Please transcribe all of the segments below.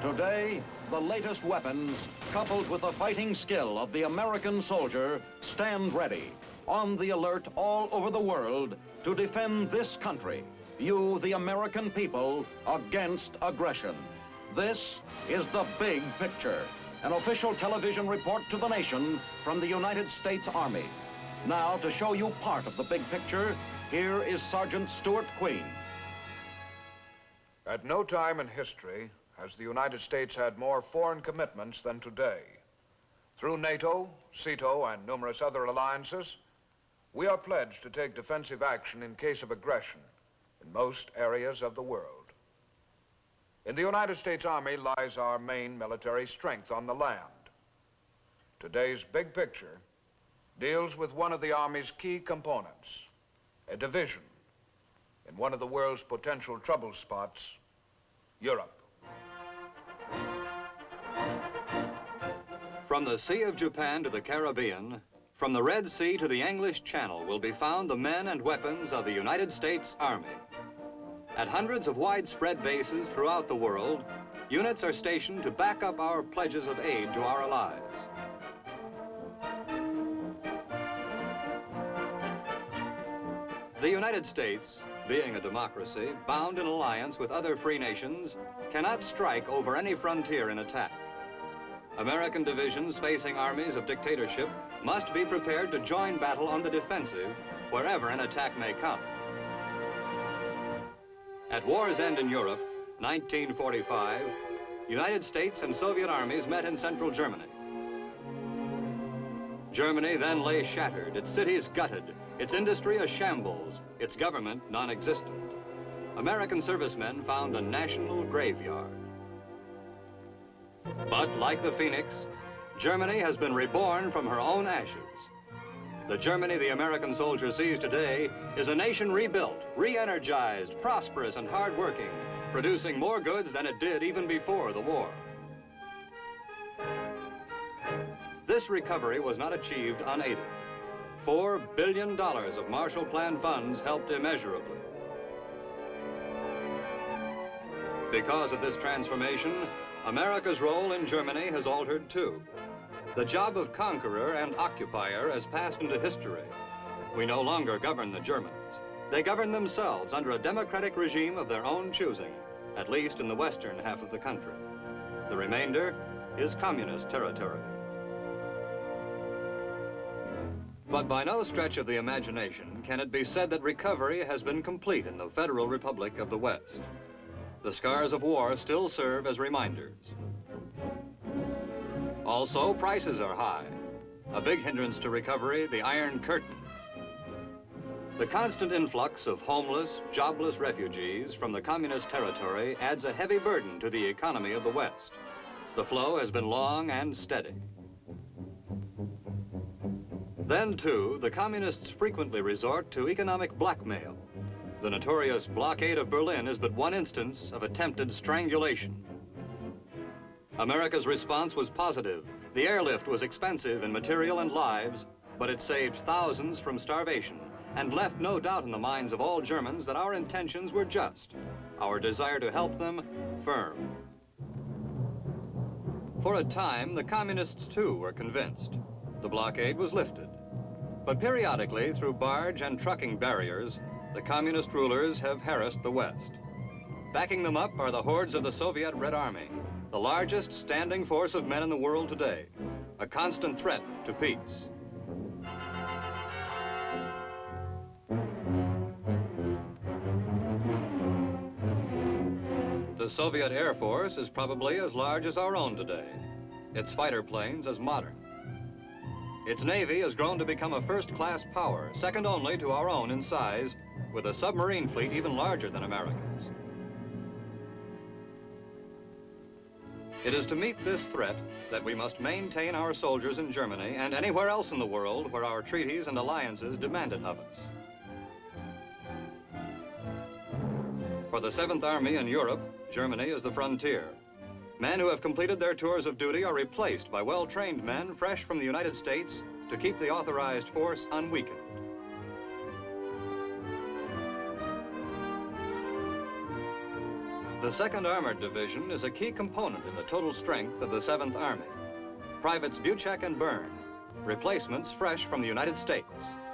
Today, the latest weapons, coupled with the fighting skill of the American soldier, stand ready, on the alert all over the world to defend this country, you, the American people, against aggression. This is The Big Picture, an official television report to the nation from the United States Army. Now, to show you part of the big picture, here is Sergeant Stuart Queen. At no time in history has the United States had more foreign commitments than today. Through NATO, CETO, and numerous other alliances, we are pledged to take defensive action in case of aggression in most areas of the world. In the United States Army lies our main military strength on the land. Today's big picture deals with one of the Army's key components, a division in one of the world's potential trouble spots, Europe. From the Sea of Japan to the Caribbean, from the Red Sea to the English Channel will be found the men and weapons of the United States Army. At hundreds of widespread bases throughout the world, units are stationed to back up our pledges of aid to our allies. The United States, being a democracy bound in alliance with other free nations, cannot strike over any frontier in attack. American divisions facing armies of dictatorship must be prepared to join battle on the defensive wherever an attack may come. At war's end in Europe, 1945, United States and Soviet armies met in central Germany. Germany then lay shattered, its cities gutted, its industry a shambles, its government non-existent. American servicemen found a national graveyard. But like the phoenix, Germany has been reborn from her own ashes. The Germany the American soldier sees today is a nation rebuilt, re-energized, prosperous, and hard-working, producing more goods than it did even before the war. This recovery was not achieved unaided. $4 billion of Marshall Plan funds helped immeasurably. Because of this transformation, America's role in Germany has altered too. The job of conqueror and occupier has passed into history. We no longer govern the Germans. They govern themselves under a democratic regime of their own choosing, at least in the western half of the country. The remainder is communist territory. But by no stretch of the imagination can it be said that recovery has been complete in the Federal Republic of the West. The scars of war still serve as reminders. Also, prices are high. A big hindrance to recovery, the Iron Curtain. The constant influx of homeless, jobless refugees from the communist territory adds a heavy burden to the economy of the West. The flow has been long and steady. Then, too, the communists frequently resort to economic blackmail. The notorious blockade of Berlin is but one instance of attempted strangulation. America's response was positive. The airlift was expensive in material and lives, but it saved thousands from starvation and left no doubt in the minds of all Germans that our intentions were just, our desire to help them firm. For a time, the communists too were convinced. The blockade was lifted. But periodically, through barge and trucking barriers, the communist rulers have harassed the West. Backing them up are the hordes of the Soviet Red Army, the largest standing force of men in the world today, a constant threat to peace. The Soviet Air Force is probably as large as our own today, its fighter planes as modern. Its Navy has grown to become a first-class power, second only to our own in size, with a submarine fleet even larger than America's. It is to meet this threat that we must maintain our soldiers in Germany and anywhere else in the world where our treaties and alliances demand it of us. For the 7th Army in Europe, Germany is the frontier. Men who have completed their tours of duty are replaced by well-trained men fresh from the United States to keep the authorized force unweakened. The 2nd Armored Division is a key component in the total strength of the 7th Army. Privates Buchek and Byrne, replacements fresh from the United States,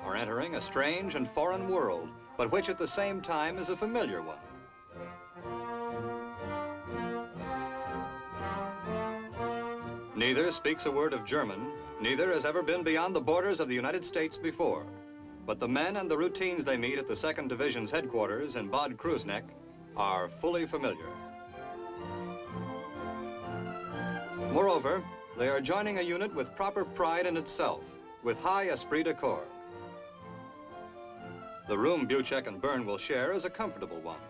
are entering a strange and foreign world, but which at the same time is a familiar one. Neither speaks a word of German, neither has ever been beyond the borders of the United States before. But the men and the routines they meet at the 2nd Division's headquarters in Bad Kreuznach are fully familiar. Moreover, they are joining a unit with proper pride in itself, with high esprit de corps. The room Buchek and Byrne will share is a comfortable one.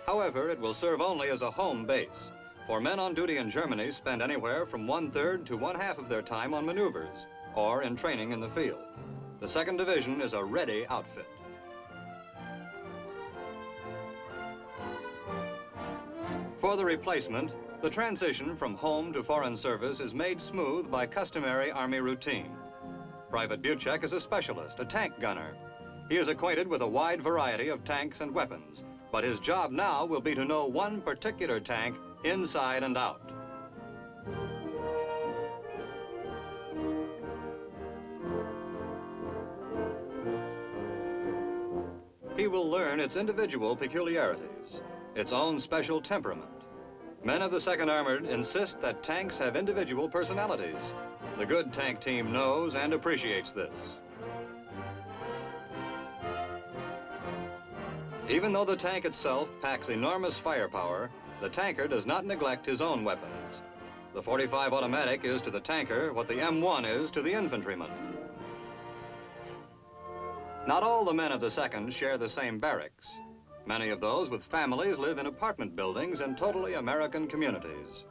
However, it will serve only as a home base, for men on duty in Germany spend anywhere from 1/3 to 1/2 of their time on maneuvers or in training in the field. The 2nd Division is a ready outfit. For the replacement, the transition from home to foreign service is made smooth by customary Army routine. Private Buchek is a specialist, a tank gunner. He is acquainted with a wide variety of tanks and weapons, but his job now will be to know one particular tank inside and out. He will learn its individual peculiarities, its own special temperament. Men of the 2nd Armored insist that tanks have individual personalities. The good tank team knows and appreciates this. Even though the tank itself packs enormous firepower, the tanker does not neglect his own weapons. The .45 automatic is to the tanker what the M1 is to the infantryman. Not all the men of the 2nd share the same barracks. Many of those with families live in apartment buildings in totally American communities.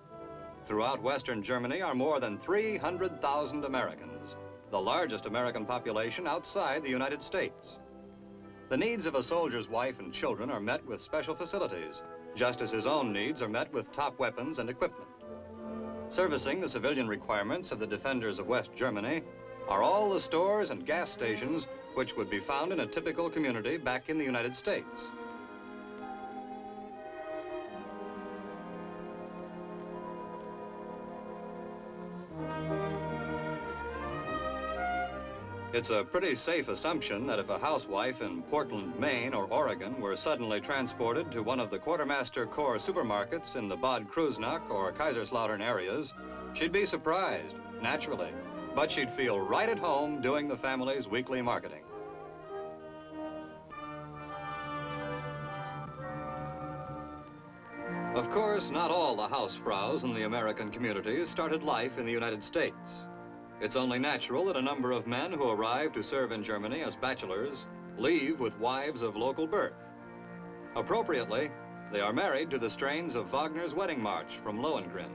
Throughout Western Germany are more than 300,000 Americans, the largest American population outside the United States. The needs of a soldier's wife and children are met with special facilities, just as his own needs are met with top weapons and equipment. Servicing the civilian requirements of the defenders of West Germany are all the stores and gas stations which would be found in a typical community back in the United States. It's a pretty safe assumption that if a housewife in Portland, Maine, or Oregon were suddenly transported to one of the Quartermaster Corps supermarkets in the Bad Kreuznach or Kaiserslautern areas, she'd be surprised, naturally, but she'd feel right at home doing the family's weekly marketing. Of course, not all the housefraus in the American communities started life in the United States. It's only natural that a number of men who arrive to serve in Germany as bachelors leave with wives of local birth. Appropriately, they are married to the strains of Wagner's Wedding March from Lohengrin.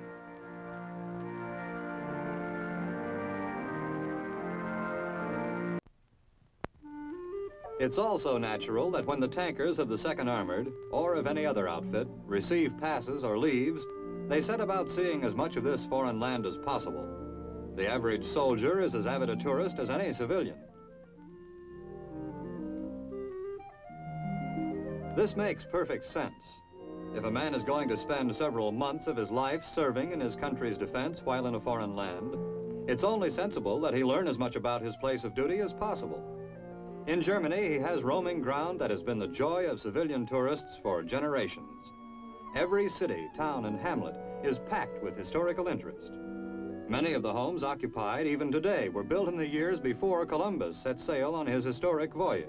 It's also natural that when the tankers of the 2nd Armored, or of any other outfit, receive passes or leaves, they set about seeing as much of this foreign land as possible. The average soldier is as avid a tourist as any civilian. This makes perfect sense. If a man is going to spend several months of his life serving in his country's defense while in a foreign land, it's only sensible that he learn as much about his place of duty as possible. In Germany, he has roaming ground that has been the joy of civilian tourists for generations. Every city, town, and hamlet is packed with historical interest. Many of the homes occupied even today were built in the years before Columbus set sail on his historic voyage.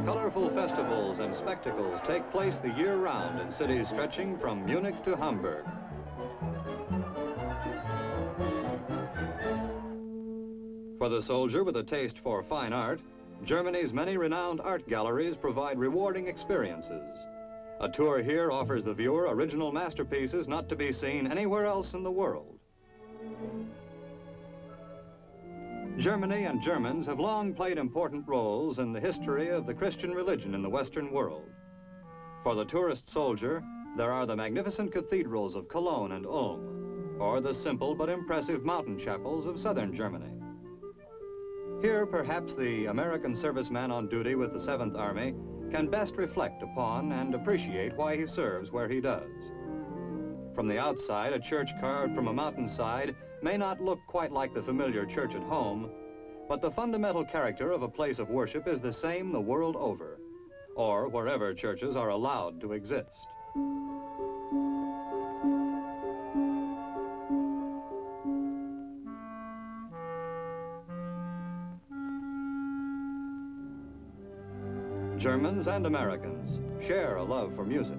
Colorful festivals and spectacles take place the year round in cities stretching from Munich to Hamburg. For the soldier with a taste for fine art, Germany's many renowned art galleries provide rewarding experiences. A tour here offers the viewer original masterpieces not to be seen anywhere else in the world. Germany and Germans have long played important roles in the history of the Christian religion in the Western world. For the tourist soldier, there are the magnificent cathedrals of Cologne and Ulm, or the simple but impressive mountain chapels of southern Germany. Here, perhaps the American serviceman on duty with the 7th Army can best reflect upon and appreciate why he serves where he does. From the outside, a church carved from a mountainside may not look quite like the familiar church at home, but the fundamental character of a place of worship is the same the world over, or wherever churches are allowed to exist. Germans and Americans share a love for music.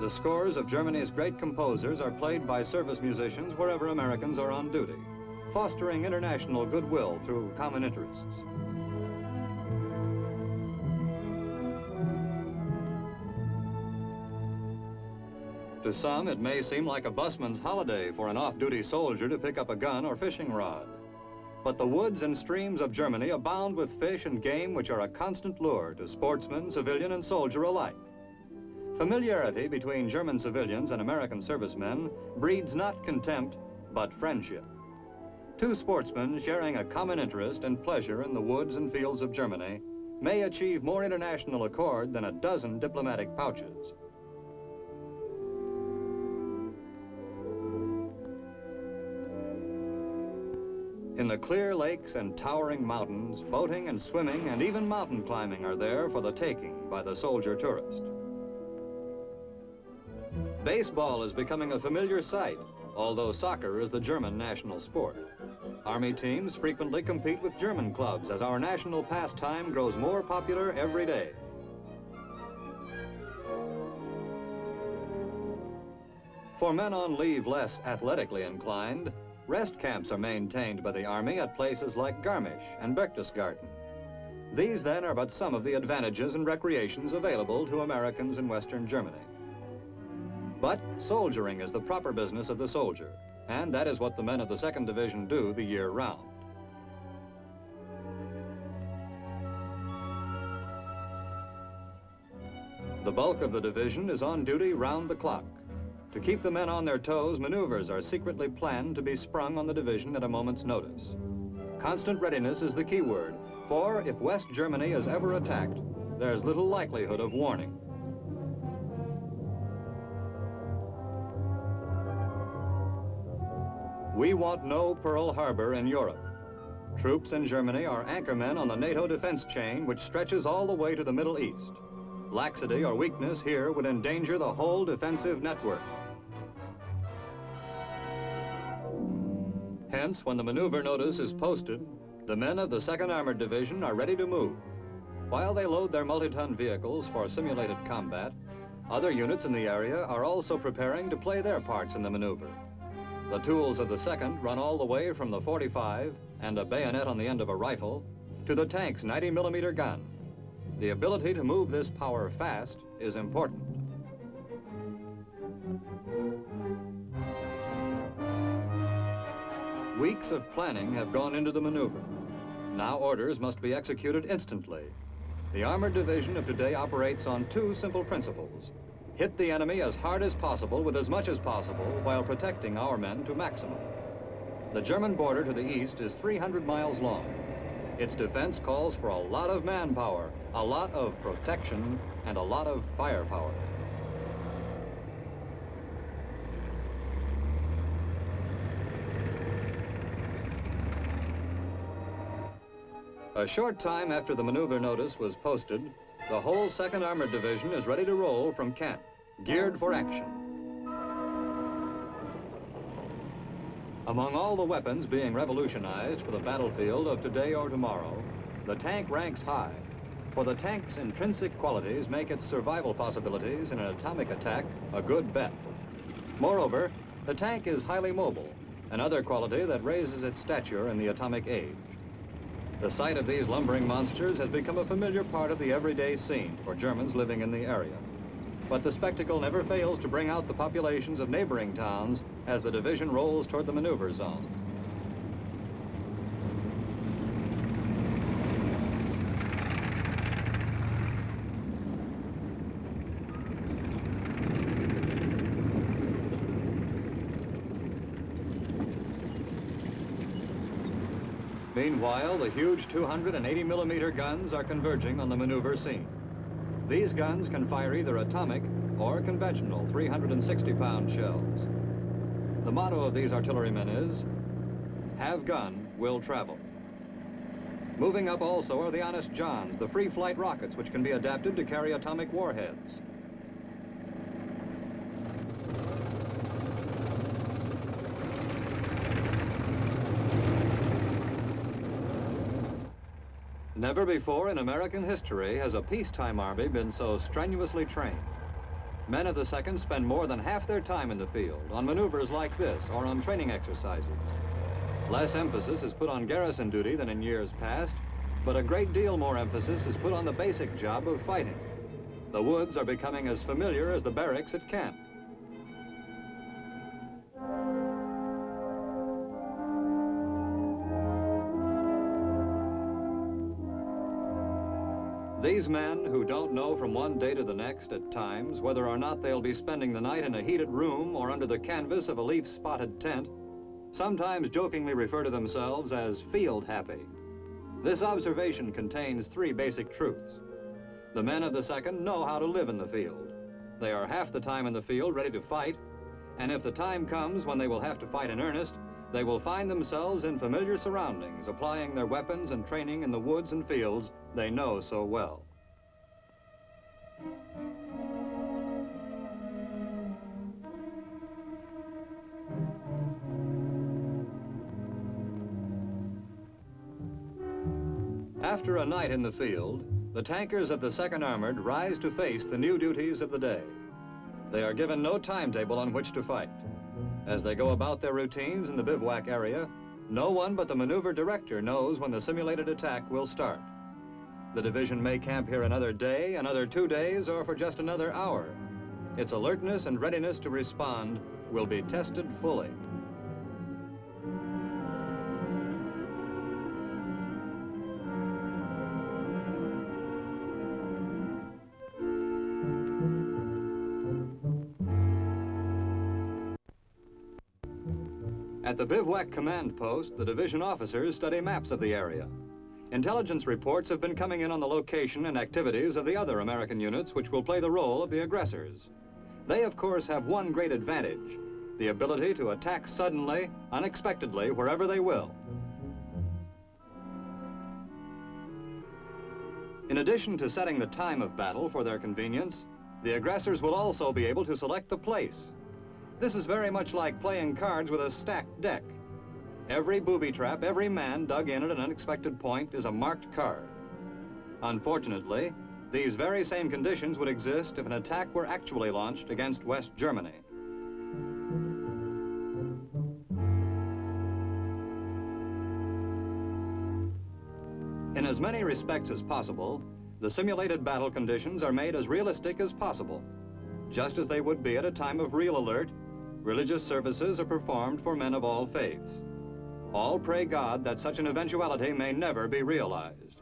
The scores of Germany's great composers are played by service musicians wherever Americans are on duty, fostering international goodwill through common interests. To some, it may seem like a busman's holiday for an off-duty soldier to pick up a gun or fishing rod. But the woods and streams of Germany abound with fish and game which are a constant lure to sportsman, civilian, and soldier alike. Familiarity between German civilians and American servicemen breeds not contempt, but friendship. Two sportsmen sharing a common interest and pleasure in the woods and fields of Germany may achieve more international accord than a dozen diplomatic pouches. In the clear lakes and towering mountains, boating and swimming and even mountain climbing are there for the taking by the soldier tourist. Baseball is becoming a familiar sight, although soccer is the German national sport. Army teams frequently compete with German clubs as our national pastime grows more popular every day. For men on leave less athletically inclined, rest camps are maintained by the Army at places like Garmisch and Berchtesgaden. These, then, are but some of the advantages and recreations available to Americans in Western Germany. But soldiering is the proper business of the soldier, and that is what the men of the 2nd Division do the year round. The bulk of the division is on duty round the clock. To keep the men on their toes, maneuvers are secretly planned to be sprung on the division at a moment's notice. Constant readiness is the key word, for if West Germany is ever attacked, there's little likelihood of warning. We want no Pearl Harbor in Europe. Troops in Germany are anchormen on the NATO defense chain, which stretches all the way to the Middle East. Laxity or weakness here would endanger the whole defensive network. Hence, when the maneuver notice is posted, the men of the 2nd Armored Division are ready to move. While they load their multi-ton vehicles for simulated combat, other units in the area are also preparing to play their parts in the maneuver. The tools of the 2nd run all the way from the .45 and a bayonet on the end of a rifle to the tank's 90mm gun. The ability to move this power fast is important. Weeks of planning have gone into the maneuver. Now orders must be executed instantly. The Armored Division of today operates on two simple principles. Hit the enemy as hard as possible with as much as possible while protecting our men to maximum. The German border to the east is 300 miles long. Its defense calls for a lot of manpower, a lot of protection, and a lot of firepower. A short time after the maneuver notice was posted, the whole 2nd Armored Division is ready to roll from camp, geared for action. Among all the weapons being revolutionized for the battlefield of today or tomorrow, the tank ranks high, for the tank's intrinsic qualities make its survival possibilities in an atomic attack a good bet. Moreover, the tank is highly mobile, another quality that raises its stature in the atomic age. The sight of these lumbering monsters has become a familiar part of the everyday scene for Germans living in the area. But the spectacle never fails to bring out the populations of neighboring towns as the division rolls toward the maneuver zone. Meanwhile, the huge 280-millimeter guns are converging on the maneuver scene. These guns can fire either atomic or conventional 360-pound shells. The motto of these artillerymen is, "Have gun, will travel." Moving up also are the Honest Johns, the free flight rockets which can be adapted to carry atomic warheads. Never before in American history has a peacetime army been so strenuously trained. Men of the 2nd spend more than half their time in the field on maneuvers like this or on training exercises. Less emphasis is put on garrison duty than in years past, but a great deal more emphasis is put on the basic job of fighting. The woods are becoming as familiar as the barracks at camp. These men, who don't know from one day to the next at times whether or not they'll be spending the night in a heated room or under the canvas of a leaf-spotted tent, sometimes jokingly refer to themselves as field happy. This observation contains 3 basic truths. The men of the 2nd know how to live in the field. They are half the time in the field ready to fight, and if the time comes when they will have to fight in earnest, they will find themselves in familiar surroundings, applying their weapons and training in the woods and fields they know so well. After a night in the field, the tankers of the 2nd Armored rise to face the new duties of the day. They are given no timetable on which to fight. As they go about their routines in the bivouac area, no one but the maneuver director knows when the simulated attack will start. The division may camp here another day, another 2 days, or for just another hour. Its alertness and readiness to respond will be tested fully. At the bivouac command post, the division officers study maps of the area. Intelligence reports have been coming in on the location and activities of the other American units which will play the role of the aggressors. They, of course, have one great advantage: the ability to attack suddenly, unexpectedly, wherever they will. In addition to setting the time of battle for their convenience, the aggressors will also be able to select the place. This is very much like playing cards with a stacked deck. Every booby trap, every man dug in at an unexpected point is a marked card. Unfortunately, these very same conditions would exist if an attack were actually launched against West Germany. In as many respects as possible, the simulated battle conditions are made as realistic as possible. Just as they would be at a time of real alert, religious services are performed for men of all faiths. All pray God that such an eventuality may never be realized.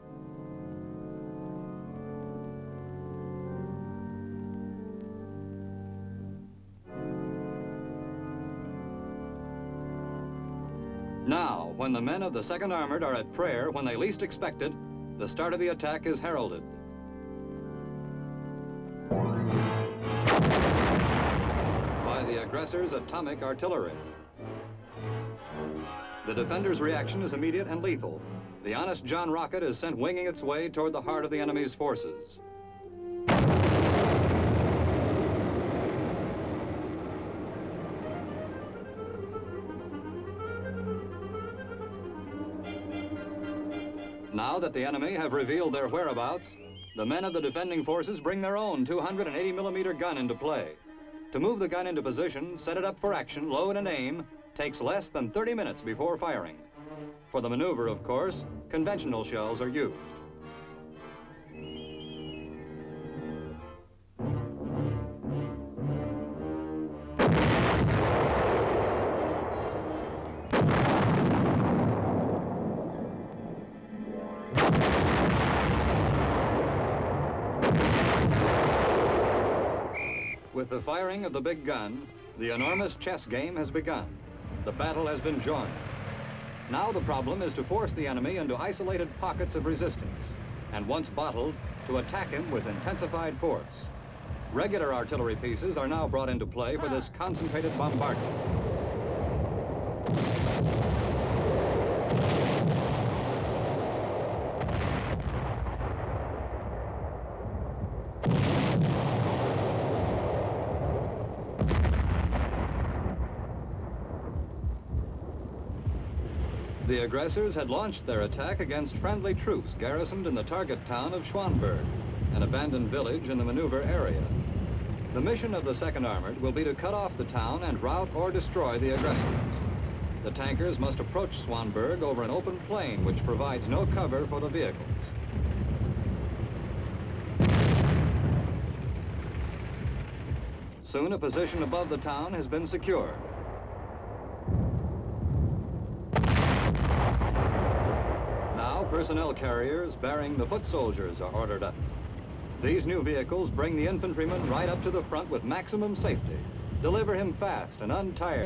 Now, when the men of the 2nd Armored are at prayer when they least expect it, the start of the attack is heralded. By the aggressors' atomic artillery. The defenders' reaction is immediate and lethal. The Honest John rocket is sent winging its way toward the heart of the enemy's forces. Now that the enemy have revealed their whereabouts, the men of the defending forces bring their own 280-millimeter gun into play. To move the gun into position, set it up for action, load and aim, takes less than 30 minutes before firing. For the maneuver, of course, conventional shells are used. With the firing of the big gun, the enormous chess game has begun. The battle has been joined. Now the problem is to force the enemy into isolated pockets of resistance, and once bottled, to attack him with intensified force. Regular artillery pieces are now brought into play for this concentrated bombardment. The aggressors had launched their attack against friendly troops garrisoned in the target town of Schwanberg, an abandoned village in the maneuver area. The mission of the 2nd Armored will be to cut off the town and rout or destroy the aggressors. The tankers must approach Schwanberg over an open plain which provides no cover for the vehicles. Soon a position above the town has been secured. Now personnel carriers bearing the foot soldiers are ordered up. These new vehicles bring the infantryman right up to the front with maximum safety, deliver him fast and untired.